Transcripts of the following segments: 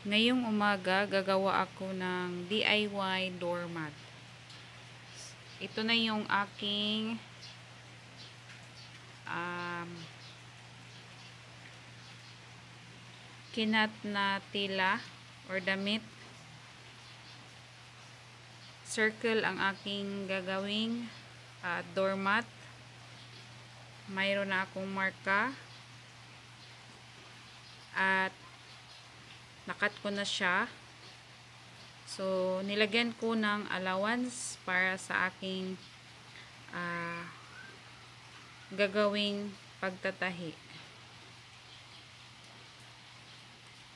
Ngayong umaga, gagawa ako ng DIY doormat. Ito na yung aking kinat na tela or damit. Circle ang aking gagawing doormat. Mayroon na akong marka. At nakat ko na siya. So, nilagyan ko ng allowance para sa aking gagawing pagtatahi.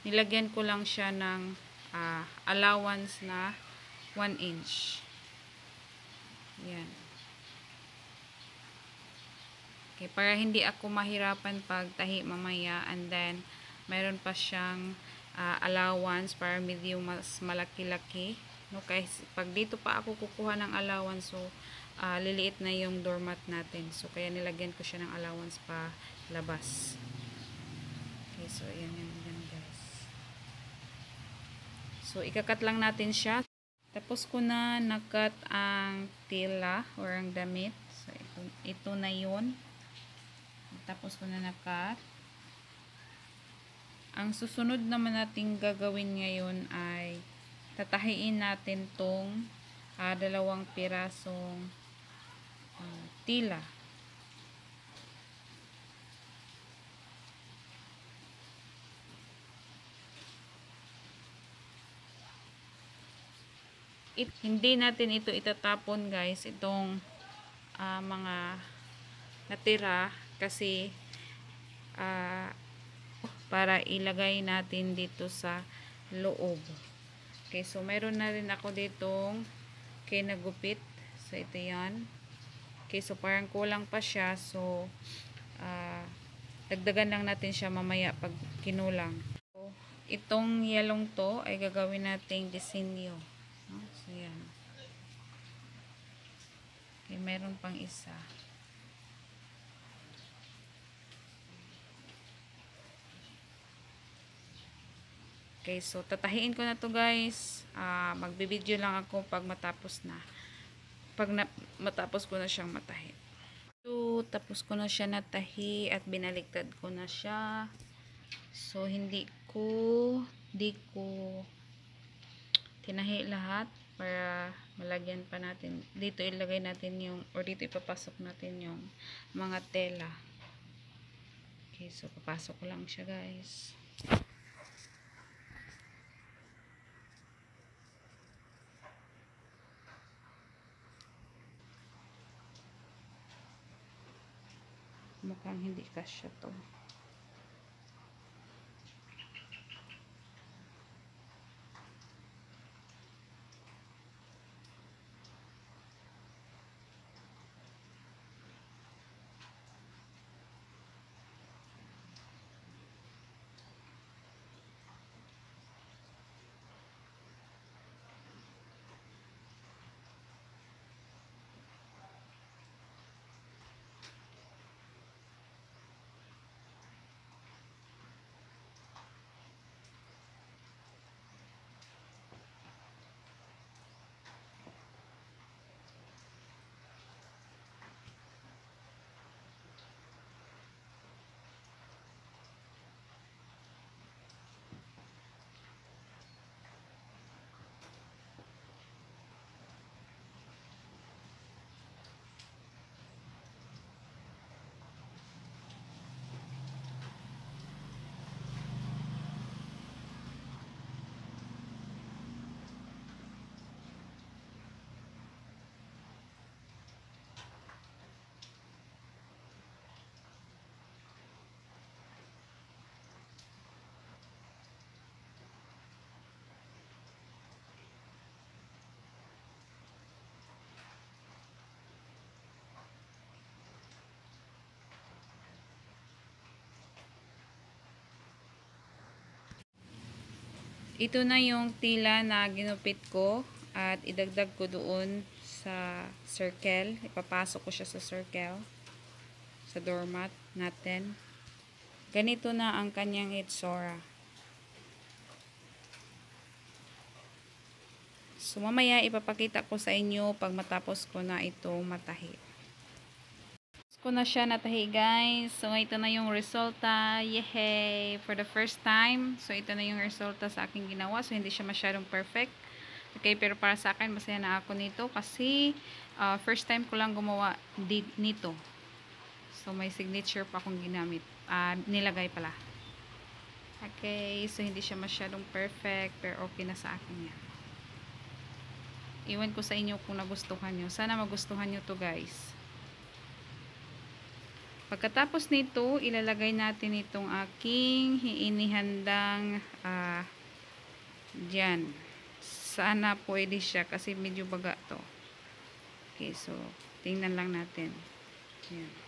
Nilagyan ko lang siya ng allowance na 1 inch. Yan. Okay, para hindi ako mahirapan pagtahi mamaya, and then mayroon pa siyang allowance para medyo mas malaki-laki, no? Kaya pag dito pa ako kukuha ng allowance, so liliit na yung doormat natin, so kaya nilagyan ko siya ng allowance pa labas. Okay, so yan guys. So ikakat lang natin siya. Tapos ko na nakat ang tela or ang damit. So ito na yun. Tapos ko na nakat. Ang susunod naman nating gagawin ngayon ay tatahiin natin tong dalawang pirasong tila. Hindi natin ito itatapon guys, itong mga natira, kasi para ilagay natin dito sa loob. Okay, so meron na rin ako ditong kinagupit. So ito yan. Okay, so parang kulang pa siya, so dagdagan lang natin siya mamaya pag kinulang. So, itong yelong to ay gagawin nating disenyo. So yan. Okay, meron pang isa. Okay, so tatahiin ko na to guys. Magbibideo lang ako pag matapos na. Matapos ko na siyang matahi. So, tapos ko na siya natahi at binaliktad ko na siya. So, hindi ko tinahi lahat para malagyan pa natin. Dito ilagay natin yung, or dito ipapasok natin yung mga tela. Okay, so papasok ko lang siya guys. Mukhang hindi kasya to. Ito na yung tila na ginupit ko at idagdag ko doon sa circle. Ipapasok ko siya sa circle. sa doormat natin. Ganito na ang kanyang itsura. So, mamaya ipapakita ko sa inyo pag matapos ko na ito matahi. Ko na siya natahi, guys. So, ito na yung resulta. Yehey! For the first time. So, ito na yung resulta sa aking ginawa. So, hindi siya masyadong perfect. Okay, pero para sa akin, masaya na ako nito kasi first time ko lang gumawa nito. So, may signature pa akong ginamit. Nilagay pala. Okay, so hindi siya masyadong perfect, pero okay na sa akin yan. Iwan ko sa inyo kung nagustuhan nyo. Sana magustuhan nyo to, guys. Pagkatapos nito, ilalagay natin itong aking inihandang dyan. Sana pwede siya kasi medyo baga to. Okay, so tingnan lang natin. Yan.